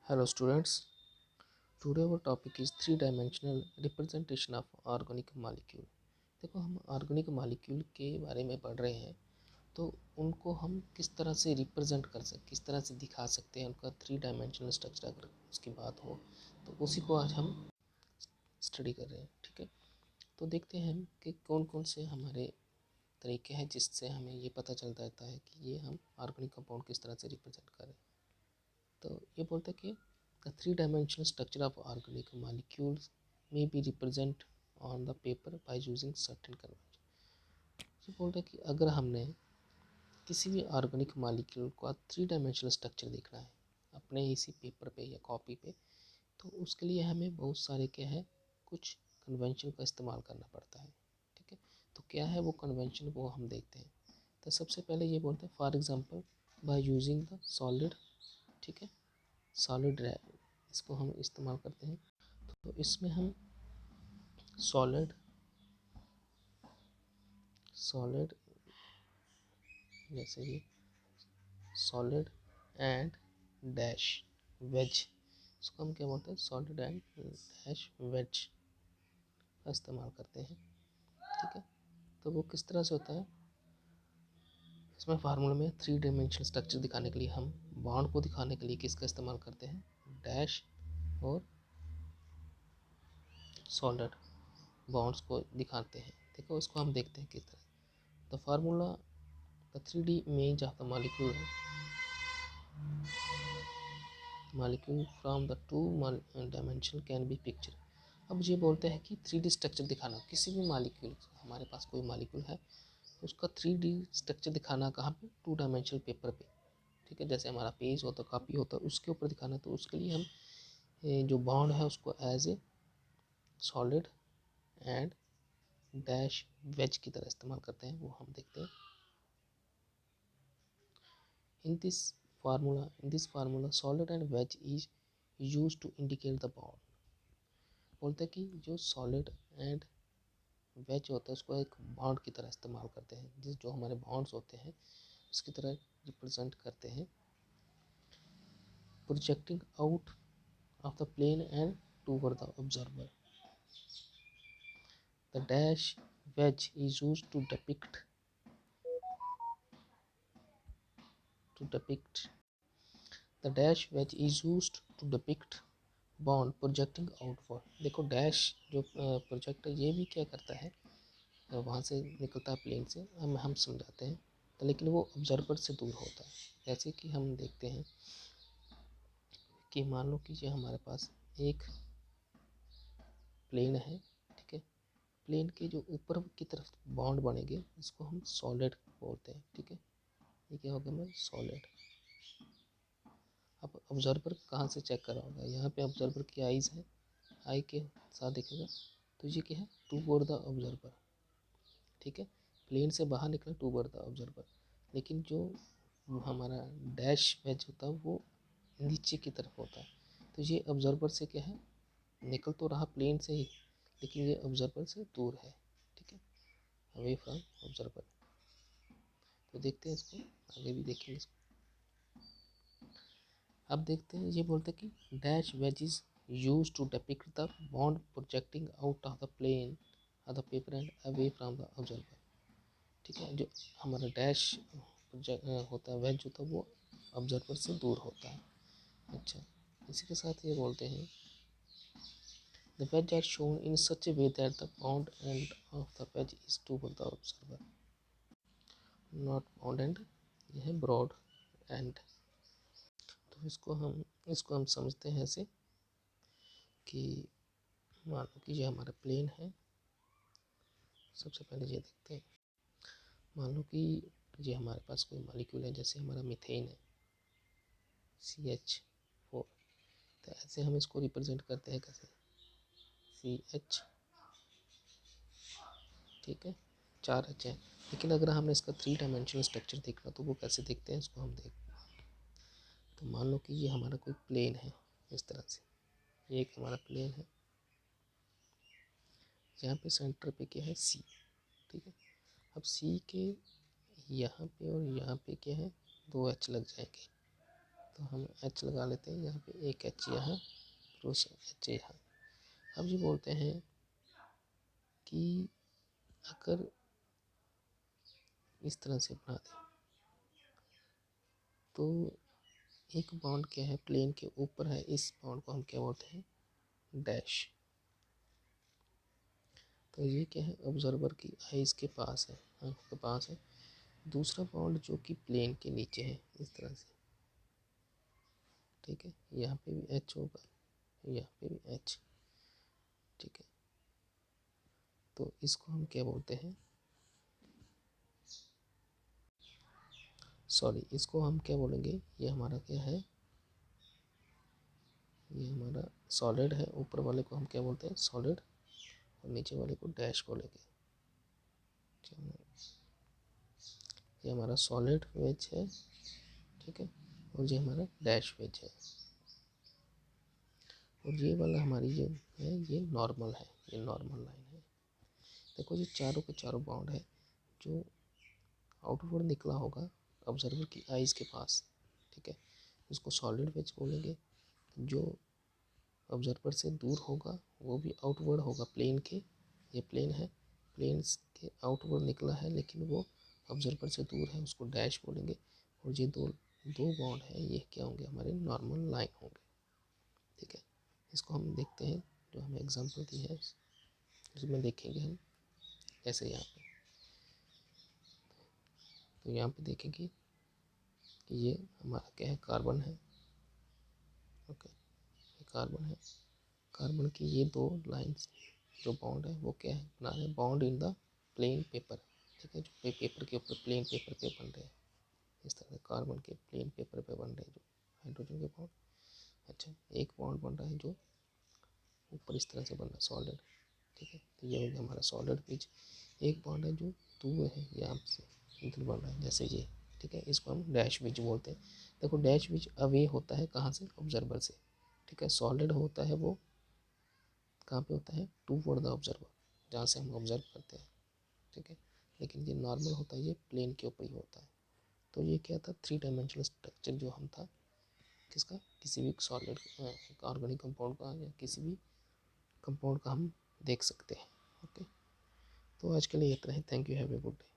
Hello students, today our topic is three dimensional representation of organic molecule। देखो हम organic molecule के बारे में पढ़ रहे हैं, तो उनको हम किस तरह से रिप्रेजेंट कर सकते, किस तरह से दिखा सकते हैं, उनका थ्री डायमेंशनल स्ट्रक्चर अगर उसकी बात हो तो उसी को आज हम स्टडी कर रहे हैं। ठीक है, तो देखते हैं कि कौन कौन से हमारे तरीके हैं जिससे हमें ये पता चल जाता है कि ये हम ऑर्गेनिक कंपाउंड किस तरह से रिप्रेजेंट करें। तो ये बोलते हैं कि the three-dimensional structure of organic molecules may be represented on the paper by using certain convention। ये बोलते हैं कि अगर हमने किसी भी ऑर्गेनिक मॉलिक्यूल का थ्री डायमेंशनल स्ट्रक्चर देखना है अपने इसी पेपर पे या कॉपी पे, तो उसके लिए हमें बहुत सारे क्या है कुछ कन्वेंशन का इस्तेमाल करना पड़ता है। ठीक है, तो क्या है वो कन्वेंशन वो हम देखते हैं। तो सबसे पहले ये बोलते हैं for example by using the solid. ठीक है, सॉलिड इसको हम इस्तेमाल करते हैं। तो इसमें हम सॉलिड सॉलिड जैसे कि सॉलिड एंड डैश वेज, इसको हम क्या बोलते हैं सॉलिड एंड डैश वेज का इस्तेमाल करते हैं। ठीक है, तो वो किस तरह से होता है, इसमें फार्मूला में थ्री डायमेंशनल स्ट्रक्चर दिखाने के लिए हम बॉन्ड को दिखाने के लिए किसका इस्तेमाल करते हैं, डैश और सॉलिड बॉन्ड्स को दिखाते हैं। देखो इसको हम देखते हैं किस तरह। The formula the 3D image of the molecule from the two dimension can be picture। अब ये बोलते हैं कि 3D स्ट्रक्चर दिखाना किसी भी मॉलिक्यूल, हमारे पास कोई मॉलिक्यूल है उसका 3D स्ट्रक्चर दिखाना कहाँ पे, टू डायमेंशनल पेपर पे। ठीक है, जैसे हमारा पेज होता है, कॉपी होता है, उसके ऊपर दिखाना। तो उसके लिए हम जो बॉन्ड है उसको as a solid and dash wedge की तरह इस्तेमाल करते हैं, वो हम देखते हैं। In this formula solid and wedge is used to indicate the bond। बोलते हैं कि जो सॉलिड एंड वेज होता है उसको एक बॉन्ड की तरह इस्तेमाल करते हैं, जिस जो हमारे बॉन्ड्स होते हैं उसकी तरह रिप्रेजेंट करते हैं। Projecting out of the plane and toward the observer. The dash wedge is used to depict the dash wedge is used to depict bond projecting outward. देखो डैश जो प्रोजेक्ट है ये भी क्या करता है, वहाँ से निकलता है प्लेन से, हम समझाते हैं तो, लेकिन वो ऑब्जर्वर से दूर होता है। जैसे कि हम देखते हैं कि मान लो कि ये हमारे पास एक प्लेन है। ठीक है, प्लेन के जो ऊपर की तरफ बॉन्ड बनेंगे इसको हम सॉलिड बोलते हैं। ठीक है, ये क्या होगा मैं सॉलिड। अब ऑब्जर्वर कहाँ से चेक करा होगा, यहाँ पे ऑब्जर्वर की आइज़ है, आई के साथ देखेगा तो ये क्या है टूवर्ड द ऑब्जर्वर। ठीक है, प्लेन से बाहर निकला टूवर्ड द ऑब्जर्वर, लेकिन जो हमारा डैश वेज होता है वो नीचे की तरफ होता है। तो ये ऑब्जर्वर से क्या है, निकल तो रहा प्लेन से ही लेकिन ये ऑब्जर्वर से दूर है। ठीक है, अवे फ्रॉम ऑब्जर्वर। तो देखते हैं इसको, आगे भी देखेंगे इसको। अब देखते हैं, ये बोलते हैं कि dash wedge is use to depict the bond projecting out of the plane of the paper and away from the observer. ठीक है, जो हमारा डैश होता है वेज होता है वो ऑब्जर्वर से दूर होता है। अच्छा, इसी के साथ ये बोलते हैं the wedge are shown in such a way that the bound end of the wedge is toward the observer, not bound end, ये है ब्रॉड एंड। तो इसको हम समझते हैं ऐसे कि मान लो कि ये हमारा प्लेन है। सबसे पहले ये देखते हैं, मान लो कि ये हमारे पास कोई मॉलिक्यूल है, जैसे हमारा मीथेन है CH4। तो ऐसे हम इसको रिप्रेजेंट करते हैं कैसे, CH। ठीक है, 4 H है, लेकिन अगर हमने इसका थ्री डायमेंशनल स्ट्रक्चर देखना तो वो कैसे देखते हैं इसको हम देख। तो मान लो कि ये हमारा कोई प्लेन है, इस तरह से ये एक हमारा प्लेन है, यहाँ पे सेंटर पे क्या है C। ठीक है, अब C के यहाँ पे और यहाँ पे क्या है 2 H लग जाएंगे। तो हम एच लगा लेते हैं, यहाँ पे एक एच यहाँ, एच यहाँ। अब ये बोलते हैं कि अगर इस तरह से बना दें तो एक बॉन्ड क्या है प्लेन के ऊपर है, इस बॉन्ड को हम क्या बोलते हैं, डैश। तो ये क्या है, ऑब्जर्वर की आइज़ के पास है, आँखों के पास है। दूसरा बॉन्ड जो कि प्लेन के नीचे है, इस तरह से, ठीक है। यहाँ पे भी एच होगा, यहाँ पे भी एच, ठीक है। तो इसको हम क्या बोलते हैं, सॉरी, इसको हम क्या बोलेंगे, ये हमारा क्या है, ये हमारा सॉलिड है। ऊपर वाले को हम क्या बोलते हैं, सॉलिड, और नीचे वाले को डैश बोलेंगे। ये हमारा सॉलिड वेज है, ठीक है, और ये हमारा डैश वेज है। और ये वाला हमारी जो है ये नॉर्मल है, ये नॉर्मल लाइन है। देखो ये चारों के चारों बाउंड है, जो आउटवर्ड निकला होगा ऑब्जर्वर की आइज़ के पास, ठीक है, इसको सॉलिड वेज बोलेंगे। जो ऑब्जर्वर से दूर होगा वो भी आउटवर्ड होगा प्लेन के, ये प्लेन है, प्लेन के आउटवर्ड निकला है लेकिन वो ऑब्जर्वर से दूर है, उसको डैश बोलेंगे। और ये दो दो बॉन्ड है, ये क्या होंगे, हमारे नॉर्मल लाइन होंगे, ठीक है। इसको हम देखते हैं, जो हमें एग्जांपल दी है उसमें देखेंगे हम ऐसे। यहाँ पे तो यहाँ पे देखेंगे कि ये हमारा क्या है, कार्बन है, ओके, ये कार्बन है। कार्बन की ये दो लाइंस जो बॉन्ड है वो क्या है, बना रहे हैं bond in the plain paper, ठीक है, जो पेपर के ऊपर, प्लेन पेपर पे बन रहे हैं, इस तरह से कार्बन के प्लेन पेपर पे बन रहे हैं जो हाइड्रोजन के बॉन्ड। अच्छा, एक बॉन्ड बन रहा है जो ऊपर इस तरह से बन रहा है, सॉलिड, ठीक है, तो ये हो गया हमारा सॉलिड बीच। एक बॉन्ड है जो दूर है, यहाँ से इधर बन रहा है जैसे ये, ठीक है, इसको हम डैश बीच बोलते हैं। देखो डैश बीच अवे होता है कहाँ से, ऑब्जर्वर से, ठीक है। सॉलिड होता है वो कहाँ पे होता है, टूवर्ड द ऑब्जर्वर, जहाँ से हम ऑब्जर्व करते हैं, ठीक है। लेकिन ये नॉर्मल होता है, ये प्लेन के ऊपर ही होता है। तो ये क्या था, 3 डायमेंशनल स्ट्रक्चर जो हम था किसका, किसी भी सॉलिड ऑर्गेनिक कंपाउंड का या किसी भी कंपाउंड का हम देख सकते हैं, ओके। तो आज के लिए इतना ही, thank you, have a good day.